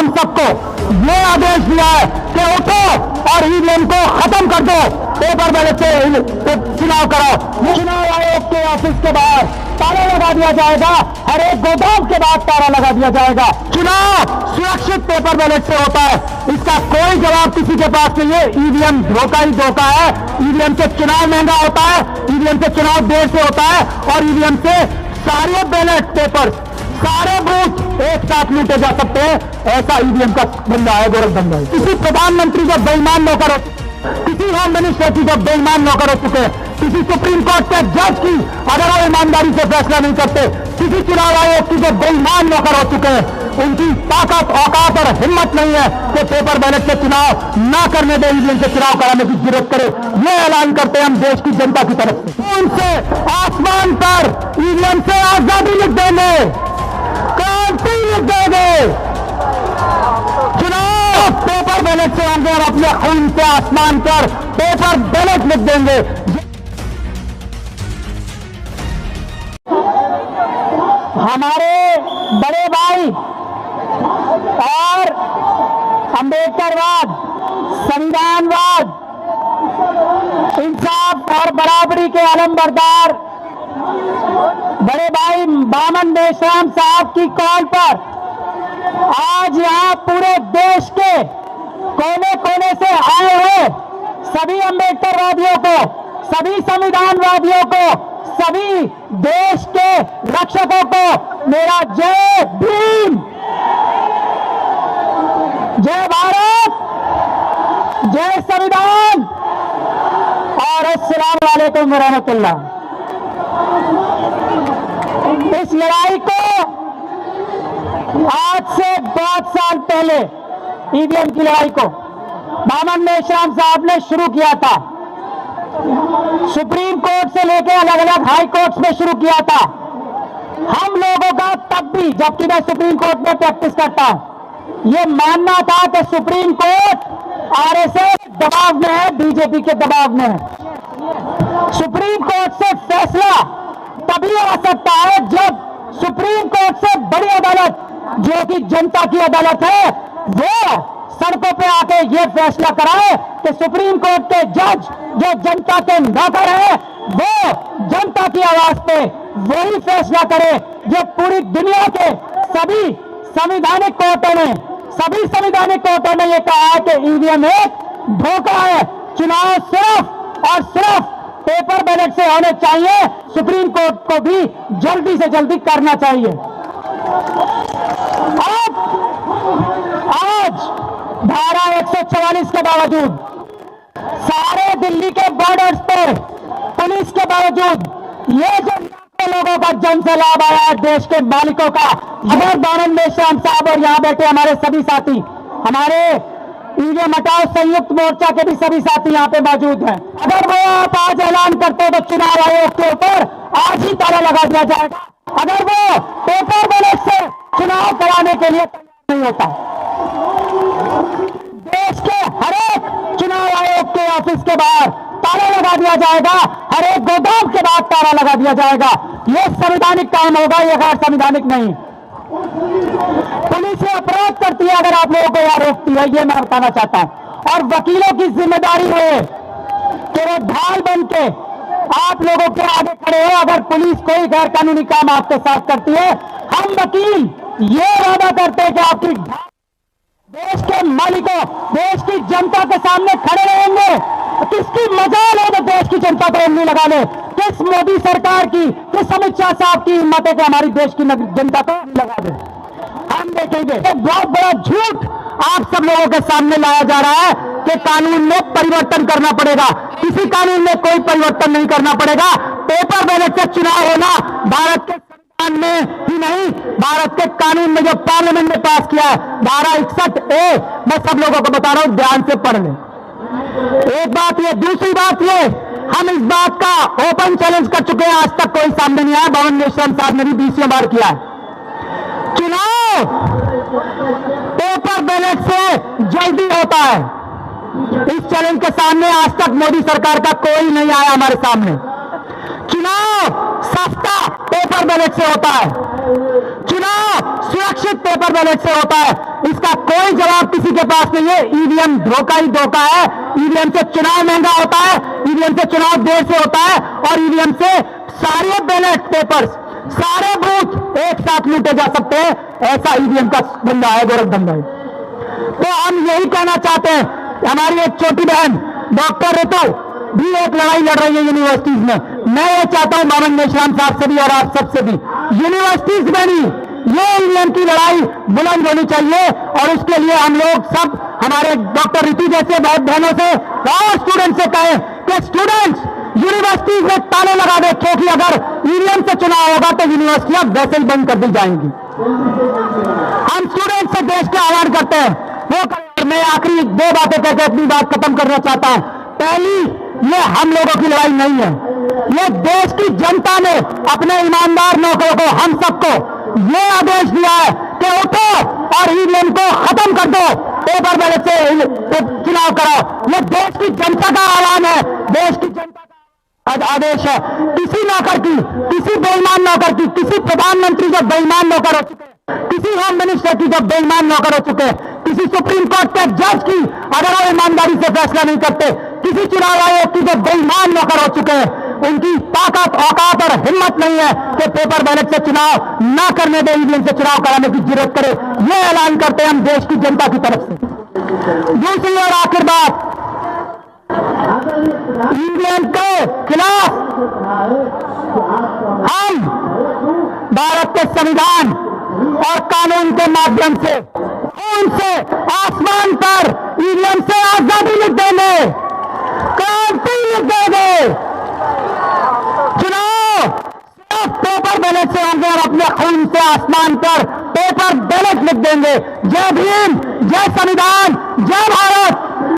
हम सबको ये आदेश दिया है कि उठो और ईवीएम को खत्म कर दो, पेपर बैलेट से चुनाव कराओ। चुनाव आयोग के ऑफिस के बाहर ताला लगा दिया जाएगा, हर एक गोदाम के बाद ताला लगा दिया जाएगा। चुनाव सुरक्षित पेपर बैलेट से होता है, इसका कोई जवाब किसी के पास नहीं है। ईवीएम धोखा ही धोखा है। ईवीएम से चुनाव महंगा होता है, ईवीएम से चुनाव देर से होता है, और ईवीएम से सारे बैलेट पेपर, सारे बूथ एक साथ लूटे जा सकते हैं। ऐसा ईवीएम का धंधा है, गोरख धंधा है। किसी प्रधानमंत्री जो बेईमान नौकर, किसी होम मिनिस्टर की जो बेईमान नौकर हो चुके हैं, किसी सुप्रीम कोर्ट के जज की अगर वो ईमानदारी से फैसला नहीं करते, किसी चुनाव आयोग की जो बेईमान नौकर हो चुके हैं, उनकी ताकत, औकात और हिम्मत नहीं है कि पेपर बैलेट से चुनाव ना करने दे, ईवीएम से चुनाव कराने की जरूरत करे। ये ऐलान करते हैं हम देश की जनता की तरफ से। उनसे आसमान पर ईवीएम से आजादी लिख देंगे, क्रांति लिख देंगे। चुनाव पेपर बैलेट से होंगे और अपने खून से आसमान पर पेपर बैलेट लिख देंगे। हमारे बड़े भाई और अम्बेडकरवाद, संविधानवाद, इंसाफ और बराबरी के अलमबरदार बड़े भाई बामन मेश्राम साहब की कॉल पर आज यहाँ पूरे देश के कोने कोने से आए हुए सभी अम्बेडकरवादियों को, सभी संविधानवादियों को, सभी देश के रक्षकों को मेरा जय भीम, जय भारत, जय संविधान और अस्सलाम वालेकुम रहमतुल्लाह। इस लड़ाई को आज से बहुत साल पहले, ईवीएम की लड़ाई को बामन मेश्राम साहब ने शुरू किया था। सुप्रीम कोर्ट से लेकर अलग अलग हाई कोर्ट्स में शुरू किया था। हम लोगों का तब भी, जबकि मैं सुप्रीम कोर्ट में प्रैक्टिस करता हूं, ये मानना था कि सुप्रीम कोर्ट आरएसएस दबाव में है, बीजेपी के दबाव में है। सुप्रीम कोर्ट से फैसला तभी आ सकता है जब सुप्रीम कोर्ट से बड़ी अदालत, जो कि जनता की अदालत है, वो सड़कों पे आके ये फैसला कराए कि सुप्रीम कोर्ट के जज जो जनता के नौकर है, वो जनता की आवाज पे वही फैसला करे जो पूरी दुनिया के सभी संवैधानिक कोर्टों ने, सभी संवैधानिक कोर्टों ने ये कहा है कि ईवीएम एक धोखा है। चुनाव सिर्फ और सिर्फ पेपर बैलेट से होने चाहिए। सुप्रीम कोर्ट को भी जल्दी से जल्दी करना चाहिए। आज धारा 144 के बावजूद, सारे दिल्ली के बॉर्डर्स पर पुलिस के बावजूद, ये जो लाखों लोगों का जन सैलाब आया है देश के मालिकों का, अगर बामन मेश्राम साहब और यहाँ बैठे हमारे सभी साथी, हमारे ईवीएम हटाओ संयुक्त मोर्चा के भी सभी साथी यहाँ पे मौजूद हैं, अगर वो आप आज ऐलान करते तो चुनाव आयोग के ऊपर आज ही ताला लगा दिया जाएगा। अगर वो पेपर बैलेट से चुनाव कराने के लिए तैयार नहीं होता, देश के हर एक चुनाव आयोग के ऑफिस के बाहर ताला लगा दिया जाएगा, हर एक गोदाम के बाद ताला लगा दिया जाएगा। ये संवैधानिक काम होगा, ये गैर संवैधानिक नहीं। पुलिस अपराध करती है अगर आप लोगों को यहाँ रोकती है, ये मैं बताना चाहता हूं। और वकीलों की जिम्मेदारी है कि वो ढाल बन के आप लोगों के आगे खड़े हो। अगर पुलिस कोई गैर कानूनी काम आपके साथ करती है, हम वकील ये वादा करते हैं कि आपकी देश के मालिकों, देश की जनता के सामने खड़े रहेंगे। किसकी मजाल है तो देश की जनता को उंगली लगा ले, किस मोदी सरकार की, किस अमित शाह साहब की हिम्मत है कि हमारी देश की जनता को उंगली लगा दे। हम देखेंगे। एक बहुत बड़ा झूठ आप सब लोगों के सामने लाया जा रहा है कि कानून में परिवर्तन करना पड़ेगा। किसी कानून में कोई परिवर्तन नहीं करना पड़ेगा। पेपर बैलेट से चुनाव होना भारत के संविधान में ही नहीं, भारत के कानून में जो पार्लियामेंट ने पास किया है, धारा 61A, मैं सब लोगों को बता रहा हूं, ध्यान से पढ़ लें। एक बात ये, दूसरी बात ये, हम इस बात का ओपन चैलेंज कर चुके हैं, आज तक कोई सामने नहीं आया। बामन मेश्राम साहब ने भी 20 बार किया है। चुनाव पेपर बैलेट से जल्दी होता है। इस चैलेंज के सामने आज तक मोदी सरकार का कोई नहीं आया हमारे सामने। चुनाव सस्ता पेपर बैलेट से होता है, चुनाव सुरक्षित पेपर बैलेट से होता है। इसका कोई पास नहीं है। ईवीएम धोखा ही धोखा है। ईवीएम से चुनाव महंगा होता है, ईवीएम से चुनाव देर से होता है, और ईवीएम से सारे बैलेट पेपर्स, सारे बूथ एक साथ लूटे जा सकते हैं। ऐसा ईवीएम का धंधा है, गोरखधंधा है। तो हम यही कहना चाहते हैं, हमारी एक छोटी बहन डॉक्टर ऋतु भी एक लड़ाई लड़ रही है यूनिवर्सिटीज में। मैं ये चाहता हूं मोहम्मद मेश्राम साहब से भी और आप सबसे भी, यूनिवर्सिटीज में भी ये ईवीएम की लड़ाई बुलंद होनी चाहिए। और उसके लिए हम लोग सब हमारे डॉक्टर ऋतु जैसे बहुत बहनों से और स्टूडेंट से कहें कि स्टूडेंट्स यूनिवर्सिटीज में ताले लगा दे, क्योंकि अगर ईवीएम से चुनाव होगा तो यूनिवर्सिटियां वैसे ही बंद कर दी जाएंगी। हम स्टूडेंट से देश के आह्वान करते हैं वो करें। मैं आखिरी दो बातें कहकर अपनी बात खत्म करना चाहता हूं। पहली, ये हम लोगों की लड़ाई नहीं है, ये देश की जनता ने अपने ईमानदार नौकरों को, हम सबको ये आदेश दिया है कि उठो और ईवीएम को खत्म कर दो, पेपर बैलेट से चुनाव कराओ। ये देश की जनता का आह्वान है, देश की जनता का आदेश है। किसी नौकर की, किसी बेईमान नौकर की, किसी प्रधानमंत्री जब बेईमान नौकर हो चुके हैं, किसी होम मिनिस्टर की जब बेईमान नौकर हो चुके हैं, किसी सुप्रीम कोर्ट के जज की अगर वो ईमानदारी से फैसला नहीं करते, किसी चुनाव आयोग की जब बेईमान नौकर हो चुके हैं, उनकी ताकत, औकात और हिम्मत नहीं है कि पेपर बैलेट से चुनाव ना करने दे, ईवीएम से चुनाव कराने की जरूरत करे। ये ऐलान करते हैं हम देश की जनता की तरफ से। दूसरी और आखिर बात, ईवीएम के खिलाफ हम भारत के संविधान और कानून के माध्यम से उनसे आसमान पर ईवीएम से आजादी लिख देंगे, क्रांति लिख देंगे। चुनाव सिर्फ पेपर बैलेट से होंगे और अपने खून से आसमान पर पेपर बैलेट लिख देंगे। जय भीम, जय संविधान।